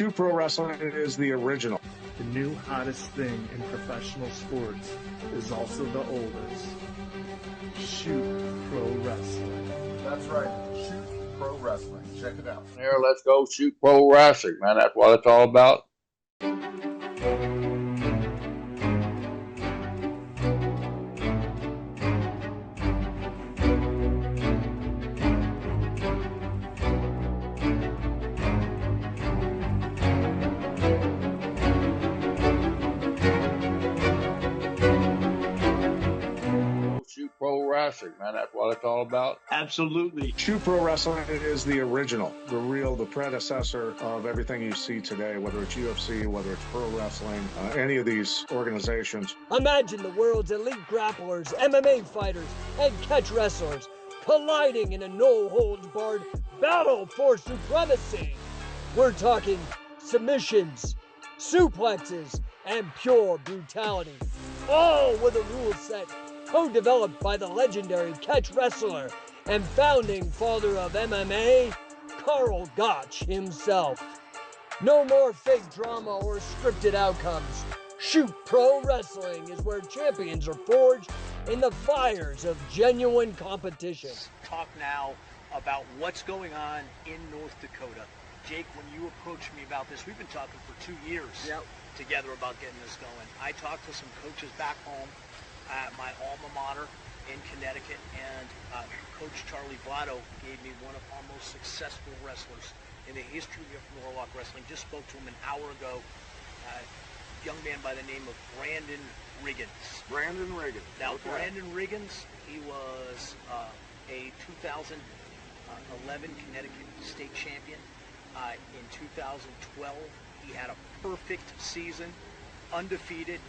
Shoot Pro Wrestling is the original. The new hottest thing in professional sports is also the oldest. Shoot Pro Wrestling. That's right. Shoot Pro Wrestling. Check it out. Here, let's go shoot pro wrestling, man. That's what it's all about. Shoot pro wrestling, man. That's what it's all about. Absolutely. Shoot Pro Wrestling is the original, the predecessor of everything you see today, whether it's UFC, whether it's pro wrestling, any of these organizations. Imagine the world's elite grapplers, MMA fighters, and catch wrestlers colliding in a no-holds-barred battle for supremacy. We're talking submissions, suplexes, and pure brutality, all with a rule set co-developed by the legendary catch wrestler and founding father of MMA, Karl Gotch himself. No more fake drama or scripted outcomes. Shoot Pro Wrestling is where champions are forged in the fires of genuine competition. Talk now about what's going on in North Dakota. Jake, when you approached me about this, we've been talking for 2 years together about getting this going. I talked to some coaches back home at my alma mater in Connecticut, and Coach Charlie Votto gave me one of our most successful wrestlers in the history of Norwalk Wrestling. Just spoke to him an hour ago. Young man by the name of Brandon Riggins. Brandon Riggins. Now, Brandon Riggins, he was a 2011 Connecticut state champion. In 2012, he had a perfect season, undefeated,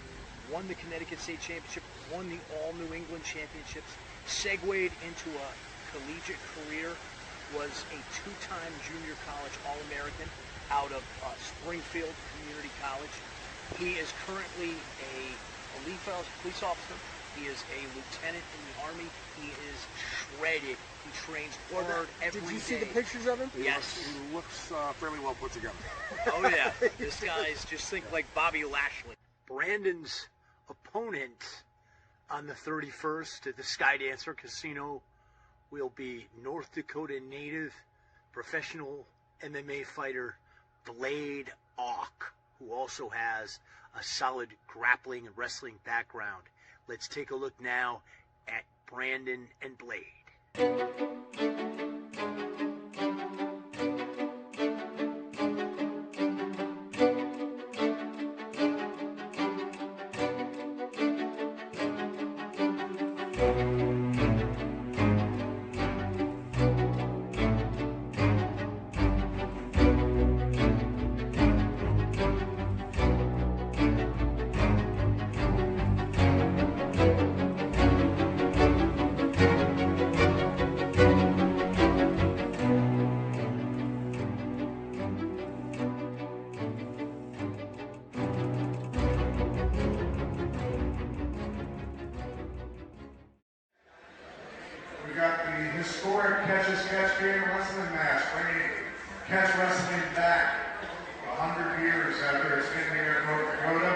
won the Connecticut State Championship, won the All New England Championships, segued into a collegiate career, was a two-time junior college All-American out of Springfield Community College. He is currently a police officer. He is a lieutenant in the Army. He is shredded. He trains hard every day. Did you see the pictures of him? Yes. He looks fairly well put together. Oh, yeah. This guy's just think like Bobby Lashley. Brandon's opponent on the 31st at the Skydancer Casino will be North Dakota native professional MMA fighter Blade AUCH, who also has a solid grappling and wrestling background. Let's take a look now at Brandon and Blade. We got the historic catch game wrestling match, bringing catch wrestling back 100 years after its ending here in North Dakota.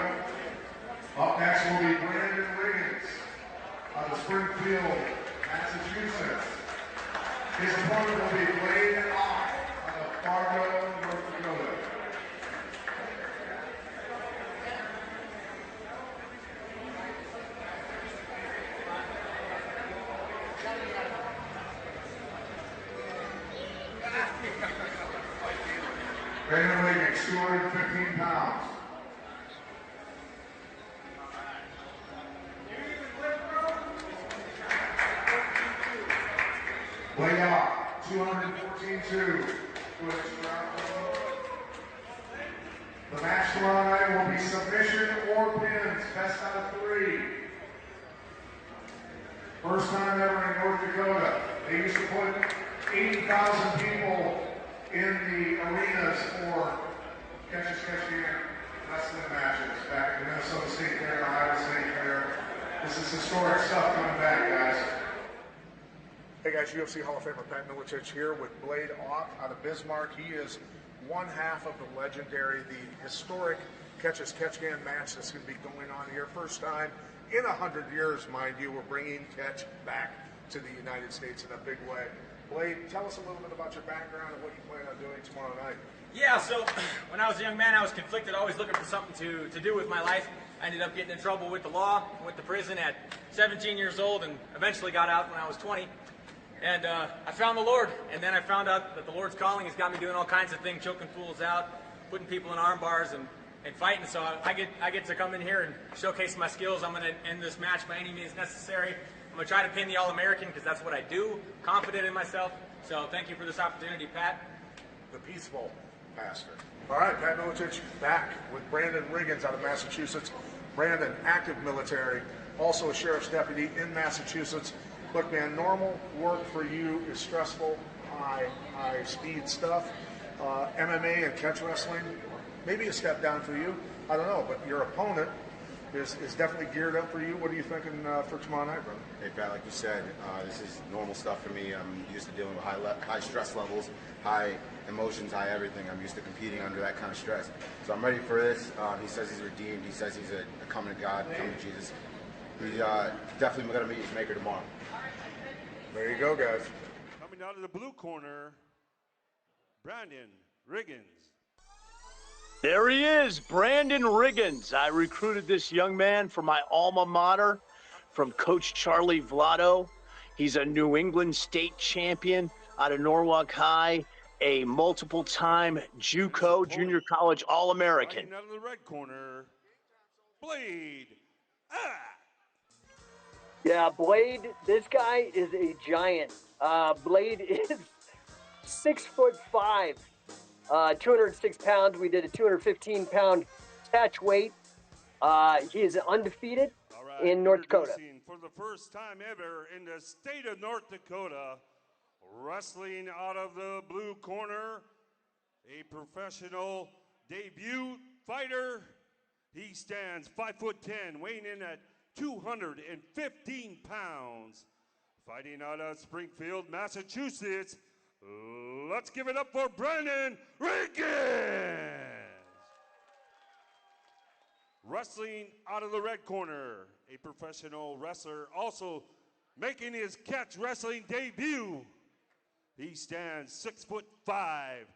Up next will be Brandon Riggins out of Springfield, Massachusetts. His opponent will be Blade AUCH out of Fargo, North Dakota. Brandon Riggins, 215 pounds. Blade AUCH, 214.2. The match tomorrow night will be submission or pins, best out of 3. First time ever in North Dakota. They used to put 80,000 people in the arenas for catch game wrestling matches back in Minnesota State Fair and Ohio State Fair. This is historic stuff coming back, guys. Hey guys, UFC Hall of Famer Pat Miletich here with Blade AUCH out of Bismarck. He is one half of the legendary, the historic catch-as-catch-can match that's going to be going on here. First time in 100 years, mind you, we're bringing catch back to the United States in a big way. Blade, tell us a little bit about your background and what you plan on doing tomorrow night. Yeah, so when I was a young man, I was conflicted, always looking for something to do with my life. I ended up getting in trouble with the law, went to prison at 17 years old, and eventually got out when I was 20. And I found the Lord, and then I found out that the Lord's calling has got me doing all kinds of things, choking fools out, putting people in arm bars, and fighting. So I get to come in here and showcase my skills. I'm going to end this match by any means necessary. I'm going to try to pin the All-American because that's what I do, confident in myself. So thank you for this opportunity, Pat. The peaceful pastor. All right, Pat Miletich back with Brandon Riggins out of Massachusetts. Brandon, active military, also a sheriff's deputy in Massachusetts. Look, man, normal work for you is stressful, high speed stuff. MMA and catch wrestling, maybe a step down for you. I don't know, but your opponent is definitely geared up for you. What are you thinking for tomorrow night, brother? Hey, Pat, like you said, this is normal stuff for me. I'm used to dealing with high stress levels, high emotions, high everything. I'm used to competing under that kind of stress. So I'm ready for this. He says he's redeemed. He says he's a coming to God, coming to Jesus. He's definitely going to meet his maker tomorrow. There you go, guys. Coming out of the blue corner, Brandon Riggins. There he is, Brandon Riggins. I recruited this young man for my alma mater from Coach Charlie Vlado. He's a New England state champion out of Norwalk High, a multiple-time JUCO, junior college All-American. Out of the red corner, Blade. Yeah, Blade, this guy is a giant. Blade is 6'5", 206 pounds. We did a 215-pound catch weight. He is undefeated in North Dakota. For the first time ever in the state of North Dakota, wrestling out of the blue corner, a professional debut fighter. He stands 5'10", weighing in at 215 pounds. Fighting out of Springfield, Massachusetts. Let's give it up for Brandon Riggins. Wrestling out of the red corner, a professional wrestler also making his catch wrestling debut. He stands 6'5",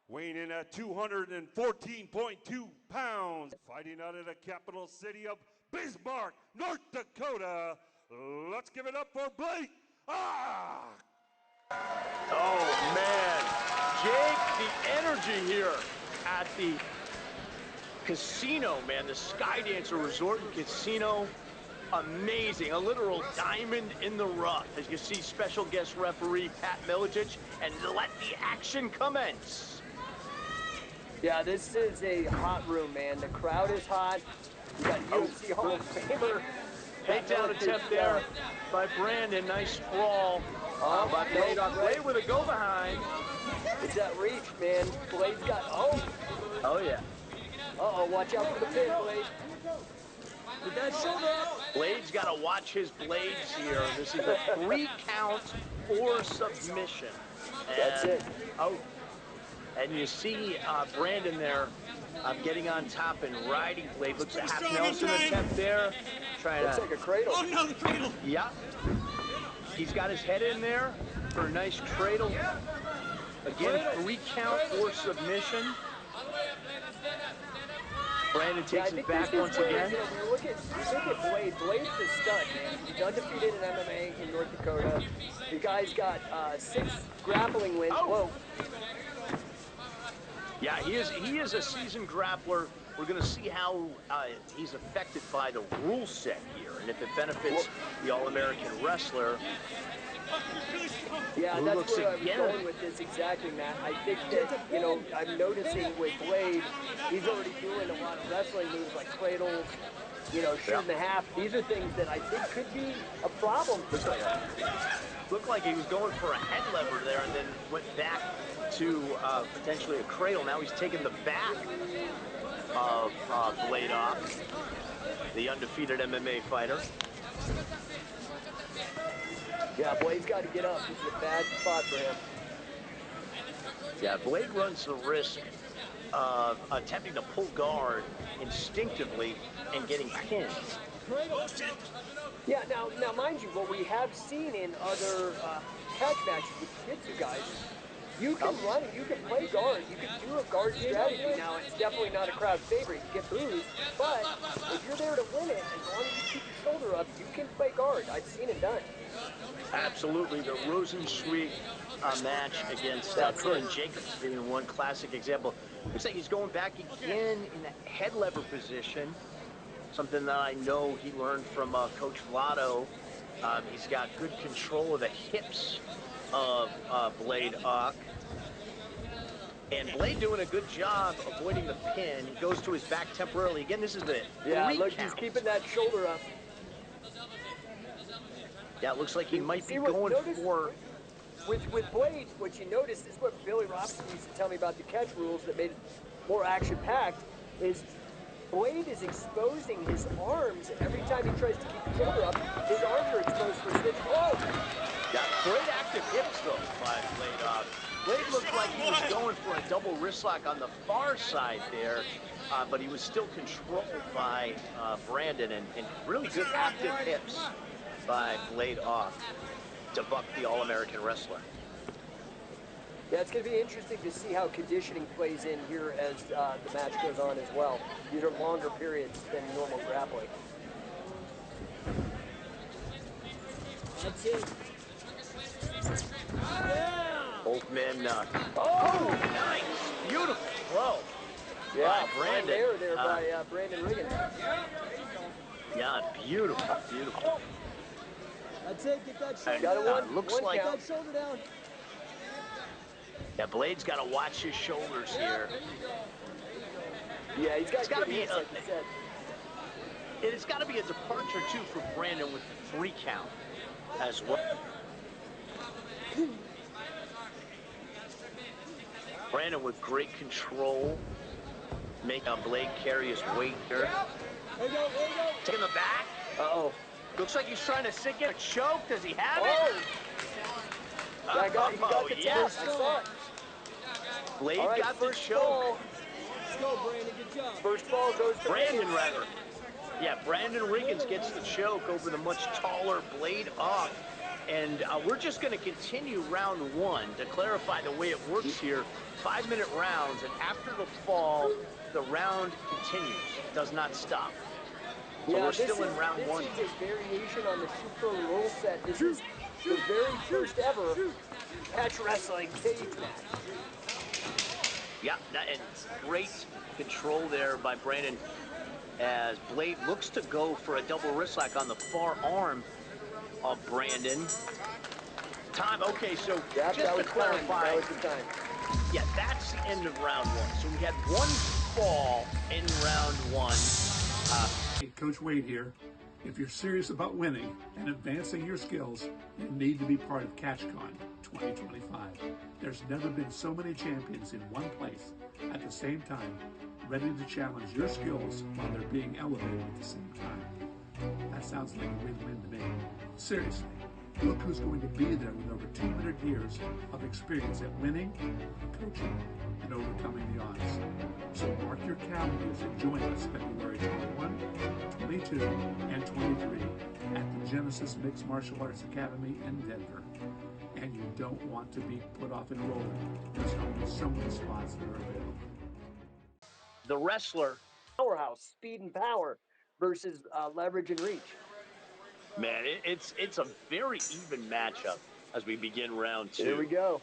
weighing in at 214.2 pounds. Fighting out of the capital city of Bismarck, North Dakota. Let's give it up for Blake. Oh, man. Jake, the energy here at the casino, man, the Skydancer Resort and Casino, amazing. A literal diamond in the rough. As you see, special guest referee Pat Miletich, and let the action commence. Yeah, this is a hot room, man. The crowd is hot. We got UFC Hall of Famer. Takedown attempt there by Brandon. Nice sprawl by Blade on Blade with a go behind. It's that reach, man. Blade's got, Oh, yeah. Uh-oh, watch out for the pin, Blade. With that shoulder. Blade's got to watch his blades here. This is a 3 count or submission. That's it. Oh, and you see Brandon there getting on top and riding Blade. Looks a half Nelson attempt there. Looks like a cradle. Oh, no, the cradle. Yeah. He's got his head in there for a nice cradle. Again, 3 count or submission. Brandon takes it back once again. You know, look at Blade. Blade's the stud, man. He's undefeated in MMA in North Dakota. The guy's got 6 grappling wins. Whoa. Yeah, he is a seasoned grappler. We're going to see how he's affected by the rule set here, and if it benefits the All-American wrestler. Yeah, that's where I'm going with this exactly, Matt. I think that, you know, I'm noticing with Blade, he's already doing a lot of wrestling moves like cradles, you know, shoot in the half. These are things that I think could be a problem for someone. Looked like he was going for a head lever there and then went back to potentially a cradle. Now he's taking the back of Blade off, the undefeated MMA fighter. Yeah, Blade's got to get up. This is a bad spot for him. Yeah, Blade runs the risk of attempting to pull guard instinctively and getting pinned. Yeah, now, mind you, what we have seen in other catch matches with jiu-jitsu guys, you can run and you can play guard. You can do a guard strategy. Now, it's definitely not a crowd favorite. You get booed, but if you're there to win it, as long as you keep your shoulder up, you can play guard. I've seen it done. Absolutely. The Rosensweig match against Curran Jacobs being one classic example. Looks like he's going back again in the head lever position, something that I know he learned from Coach Vlado. He's got good control of the hips of Blade AUCH. And Blade doing a good job avoiding the pin. He goes to his back temporarily. Again, this is the look, he's keeping that shoulder up. Yeah, it looks like he might be going for... With Blade, what you notice is what Billy Robson used to tell me about the catch rules that made it more action-packed, is Blade is exposing his arms every time he tries to keep the shoulder up. His arms are exposed for a switch. Oh! Yeah, great active hips, though, by Blade AUCH. Blade looked like he was going for a double wrist lock on the far side there, but he was still controlled by Brandon, and really good active hips by Blade AUCH to buck the All-American wrestler. Yeah, it's going to be interesting to see how conditioning plays in here as the match goes on as well. These are longer periods than normal grappling. That's it. Both men. Oh, nice. Beautiful throw. Yeah, by Brandon. There by Brandon Riggins. Yeah, beautiful, beautiful. That's it. Get that shoulder down. Looks like that shoulder down. Yeah, Blade's got to watch his shoulders here. Yeah, he's got to be. Like you said. It's got to be a departure too for Brandon with the 3 count as well. Brandon with great control, make Blade carry his weight here. Taking the back. Uh-oh. Looks like he's trying to sink in a choke. Does he have it? Yeah, he got the yes. I saw it. Blade right, got the choke. Ball. Let's go, Brandon. Good job. First ball goes to Brandon, rather. Yeah, Brandon Riggins gets the choke over the much taller Blade AUCH. And we're just going to continue round 1 to clarify the way it works here. 5-minute rounds, and after the fall, the round continues. It does not stop. So we're still in round 1. This is a variation on the SHOOTPRO rule set. This is the very first ever catch wrestling cage match. Yeah, and great control there by Brandon as Blade looks to go for a double wrist lock on the far arm of Brandon. Time, okay, so just to clarify, yeah, that's the end of round 1. So we had 1 fall in round 1. Hey, Coach Wade here. If you're serious about winning and advancing your skills, you need to be part of CAGEMATCH 2025. There's never been so many champions in one place at the same time, ready to challenge your skills while they're being elevated at the same time. That sounds like a win-win to me. Seriously, look who's going to be there with over 200 years of experience at winning, coaching, and overcoming the odds. So mark your calendars and join us February 21, 22, and 23 at the Genesis Mixed Martial Arts Academy in Denver. And you don't want to be put off enrolling. There's only so many spots that are available. The wrestler. Powerhouse, speed and power versus leverage and reach. Man, it's a very even matchup as we begin round 2. Here we go.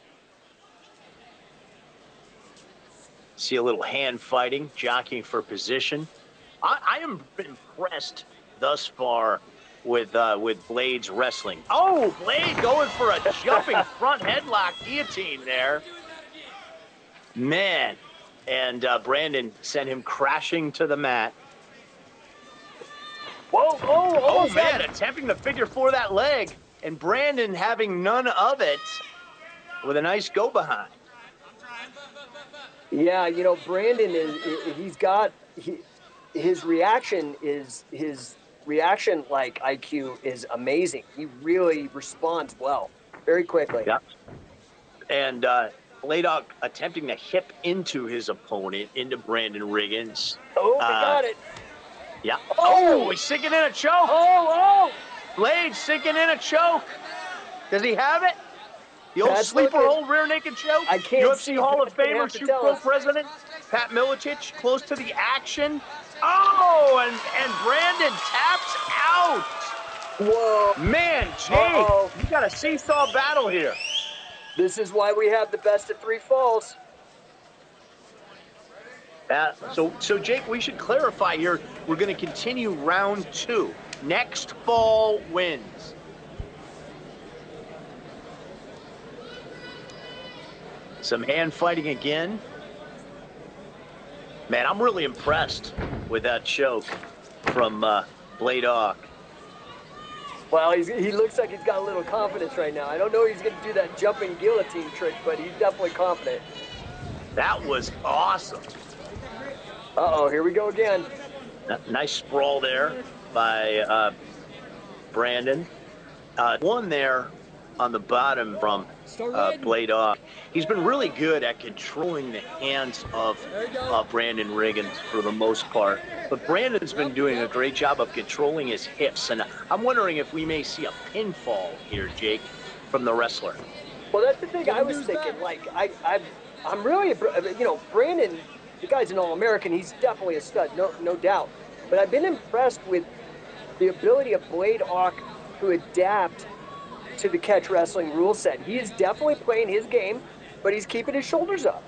See a little hand fighting, jockeying for position. I am impressed thus far with Blade's wrestling. Oh, Blade going for a jumping front headlock guillotine there. Man, and Brandon sent him crashing to the mat. Whoa, oh man, attempting to figure 4 that leg, and Brandon having none of it with a nice go behind. Yeah, you know, Brandon his reaction like IQ is amazing. He really responds well, very quickly. Yeah. And Blaylock attempting to hip into his opponent, into Brandon Riggins. Oh, we got it. Yeah. Oh! Oh, he's sinking in a choke. Oh! Blade sinking in a choke. Does he have it? The old Pat's sleeper looking. hold rear naked choke. I can't UFC see. Hall of Pat's gonna Famer, have to tell SHOOTPRO us. president, Pat Miletich, close to the action. Oh, and Brandon taps out. Whoa. Man, Jake, you got a seesaw battle here. This is why we have the best of 3 falls. So Jake, we should clarify here. We're going to continue round 2. Next fall wins. Some hand fighting again. Man, I'm really impressed with that choke from Blaylock. Well, he looks like he's got a little confidence right now. I don't know if he's going to do that jumping guillotine trick, but he's definitely confident. That was awesome. Uh-oh, here we go again. Nice sprawl there by Brandon. One there on the bottom from Blaylock. He's been really good at controlling the hands of Brandon Riggins for the most part. But Brandon's been doing a great job of controlling his hips. And I'm wondering if we may see a pinfall here, Jake, from the wrestler. Well, that's the thing I was thinking. Like, I'm really, Brandon, the guy's an All-American. He's definitely a stud, no doubt. But I've been impressed with the ability of Blaylock to adapt to the catch wrestling rule set. He is definitely playing his game, but he's keeping his shoulders up.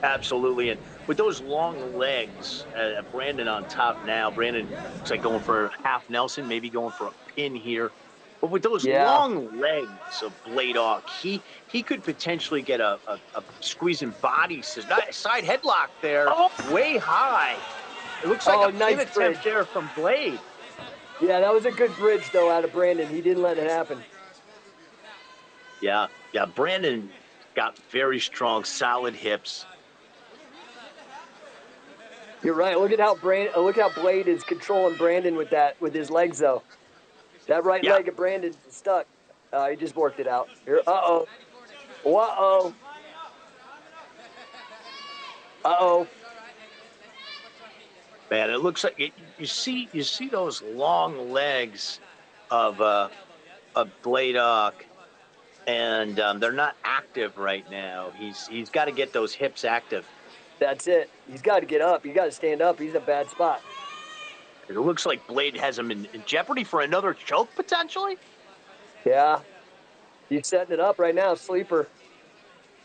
Absolutely, and with those long legs, Brandon on top now. Brandon looks like going for half Nelson, maybe going for a pin here. But with those long legs of Blaylock, he could potentially get a squeezing body side headlock there, way high. It looks like a pin attempt there from Blade. Yeah, that was a good bridge, though, out of Brandon. He didn't let it happen. Yeah, Brandon got very strong, solid hips. You're right. Look how Blade is controlling Brandon with his legs, though. That right leg of Brandon's stuck. He just worked it out. Here, uh-oh. Man, it looks like you see those long legs of Blaylock, and they're not active right now. He's got to get those hips active. That's it. He's got to get up. He's got to stand up. He's in a bad spot. It looks like Blade has him in jeopardy for another choke, potentially. Yeah. He's setting it up right now, sleeper.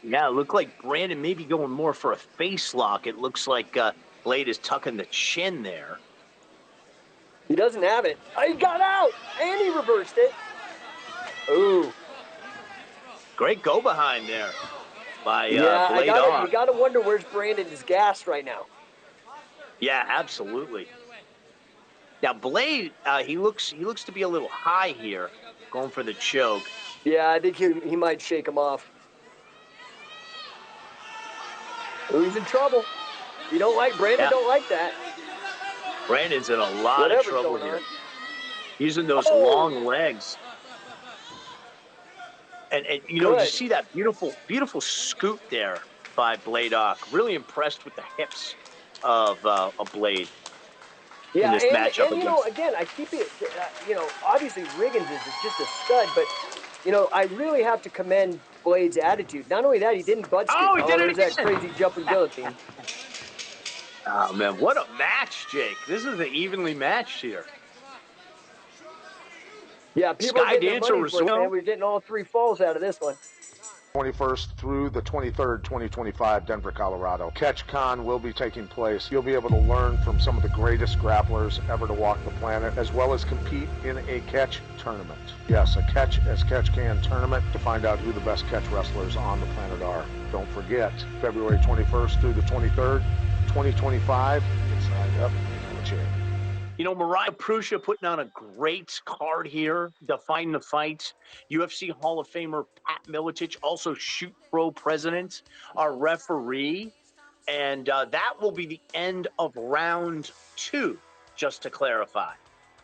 Yeah, it looked like Brandon may be going more for a face lock. It looks like Blade is tucking the chin there. He doesn't have it. Oh, he got out, and he reversed it. Ooh. Great go behind there by Blade. You got to wonder where's Brandon is gassed right now. Yeah, absolutely. Now Blade, he looks to be a little high here, going for the choke. Yeah, I think he might shake him off. Ooh, he's in trouble. Brandon don't like that. Brandon's in a lot of trouble here. Using those long legs. And you see that beautiful scoop there by Blaylock. Really impressed with the hips of Blade. Yeah, in this matchup again, I keep it, obviously Riggins is just a stud, but, I really have to commend Blade's attitude. Not only that, he didn't butt stick. Oh, he did it again. That crazy jumping guillotine. Oh, man, what a match, Jake. This is an evenly matched here. Yeah, people are getting their money for it, man. We're getting all 3 falls out of this one. 21st through the 23rd, 2025, Denver, Colorado. CAGEMATCH will be taking place. You'll be able to learn from some of the greatest grapplers ever to walk the planet, as well as compete in a catch tournament. Yes, a catch as catch can tournament to find out who the best catch wrestlers on the planet are. Don't forget, February 21st through the 23rd, 2025. Get signed up and have a chance. Mariah Prussia putting on a great card here, defining the fight. UFC Hall of Famer Pat Miletich, also SHOOTPRO president, our referee. And that will be the end of round 2, just to clarify.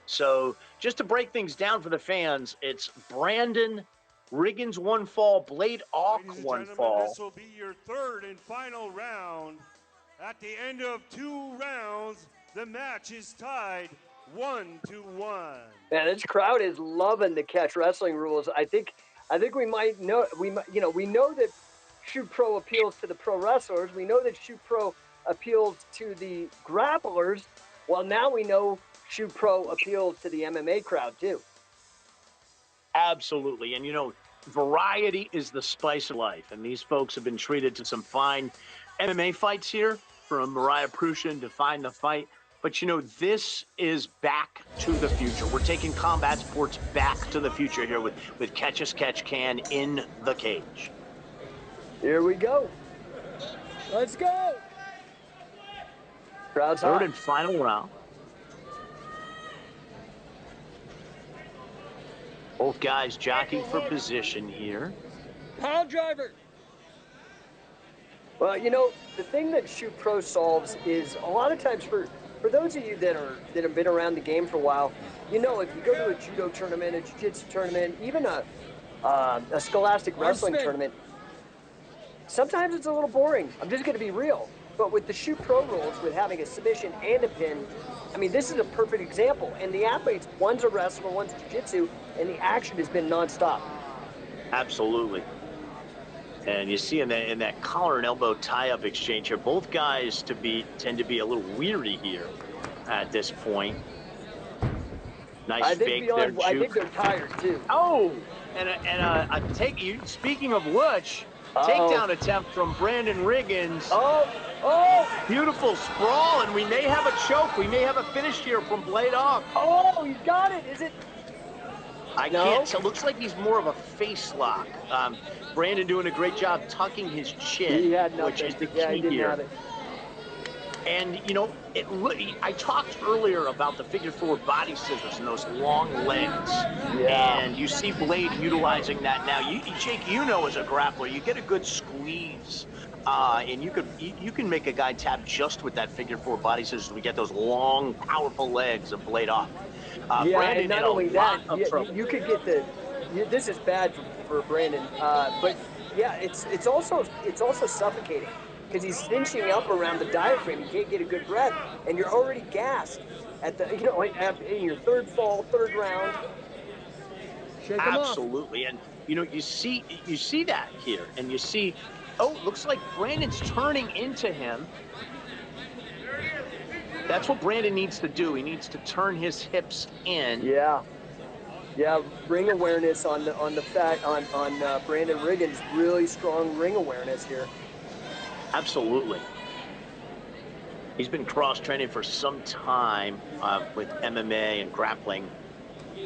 So just to break things down for the fans, it's Brandon Riggins one fall, Blade AUCH Ladies and one gentlemen, fall. this will be your third and final round. At the end of 2 rounds, the match is tied 1-1. Man, this crowd is loving the catch wrestling rules. I think we might know we know that Shoot Pro appeals to the pro wrestlers. We know that Shoot Pro appeals to the grapplers. Well, now we know Shoot Pro appeals to the MMA crowd too. Absolutely. And, you know, variety is the spice of life. And these folks have been treated to some fine MMA fights here, from Mariah Prushin to Find the Fight. But, you know, this is back to the future. We're taking combat sports back to the future here with Catch as Catch Can in the cage. Here we go. Let's go. Crowd's Third hot. and final round. Both guys jockeying for position here. Power driver. Well, you know, the thing that Shoot Pro solves is a lot of times for those of you that have been around the game for a while, you know, if you go to a judo tournament, a jiu-jitsu tournament, even a scholastic wrestling tournament, sometimes it's a little boring. I'm just going to be real. But with the Shoot Pro rules, with having a submission and a pin, I mean, this is a perfect example. And the athletes, one's a wrestler, one's jiu-jitsu, and the action has been nonstop. Absolutely. And you see in that collar and elbow tie-up exchange here, both guys tend to be a little weary here at this point. Nice fake there, I think they're tired too. Oh, and a take. Speaking of which, takedown attempt from Brandon Riggins. Oh! Beautiful sprawl, and we may have a choke. We may have a finish here from Blade AUCH. Oh, he got it. Is it? I can't tell. Looks like he's more of a face lock. Brandon doing a great job tucking his chin, He had nothing. which is the key he didn't here. have it. And, you know, I talked earlier about the figure-4 body scissors and those long legs. Yeah. And you see Blade utilizing that now. Jake, you know, as a grappler, you get a good squeeze. And you can make a guy tap just with that figure-4 body scissors. We get those long, powerful legs of Blade AUCH. Yeah, Brandon and not only that, trouble. you could get this is bad for Brandon, but yeah, it's also suffocating because he's cinching up around the diaphragm. You can't get a good breath, and you're already gassed at the in your third round. Shake him off. Absolutely, and you know you see that here, and you see, oh, looks like Brandon's turning into him. That's what Brandon needs to do. He needs to turn his hips in. Yeah, ring awareness on Brandon Riggins. Really strong ring awareness here. Absolutely. He's been cross-training for some time with MMA and grappling.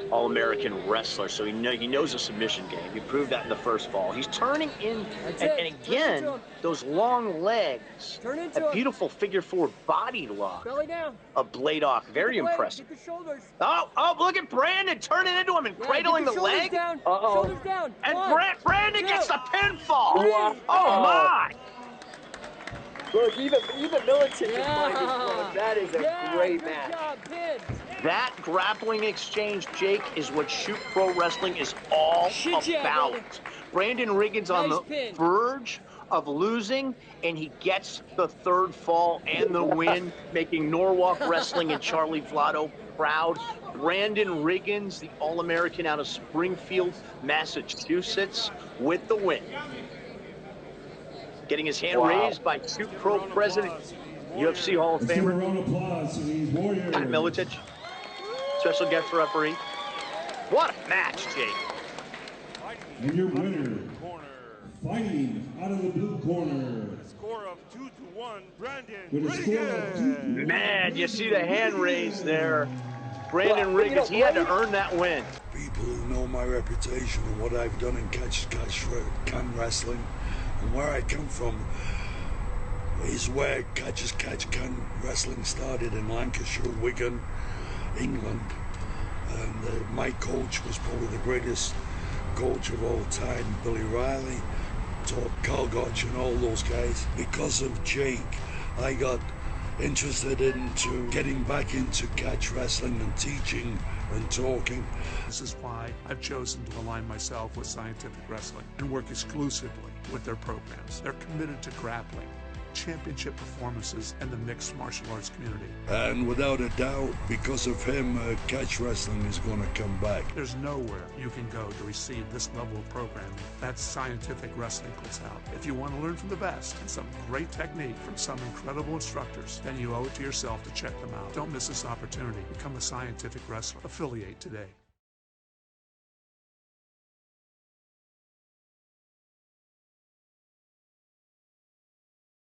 All-American wrestler, so he knows the submission game. He proved that in the first fall. He's turning in, and again, those long legs, a beautiful figure-4 body lock. Belly down. A Blade AUCH, very impressive. Get the shoulders. Oh, look at Brandon turning into him and cradling the leg. Down. Shoulders down. And Brandon gets the pinfall. Wow. Oh my! Look, even Miletich is finding one. That is a great match. That grappling exchange, Jake, is what Shoot Pro Wrestling is all about. Brandon Riggins on the verge of losing, and he gets the third fall and the win, making Norwalk Wrestling and Charlie Vlado proud. Brandon Riggins, the All-American out of Springfield, Massachusetts, with the win. Getting his hand raised by Shoot Pro President, UFC Hall of Famer, Pat Miletich. Special guest referee. What a match, Jake. And your winner, fighting out of the blue corner. Score of 2-1, Brandon Riggins. Man, you see the hand raise there. Brandon Riggins, he had to earn that win. People who know my reputation and what I've done in catch can wrestling and where I come from is where catch as catch can wrestling started in Lancashire, Wigan, England, and my coach was probably the greatest coach of all time, Billy Riley, taught Carl Gotch and all those guys. Because of Jake, I got interested into getting back into catch wrestling and teaching and talking. This is why I've chosen to align myself with Scientific Wrestling and work exclusively with their programs. They're committed to grappling, championship performances, and the mixed martial arts community. And without a doubt, because of him, catch wrestling is going to come back. There's nowhere you can go to receive this level of programming that Scientific Wrestling puts out. If you want to learn from the best and some great technique from some incredible instructors, then you owe it to yourself to check them out. Don't miss this opportunity. Become a Scientific Wrestler. Affiliate today.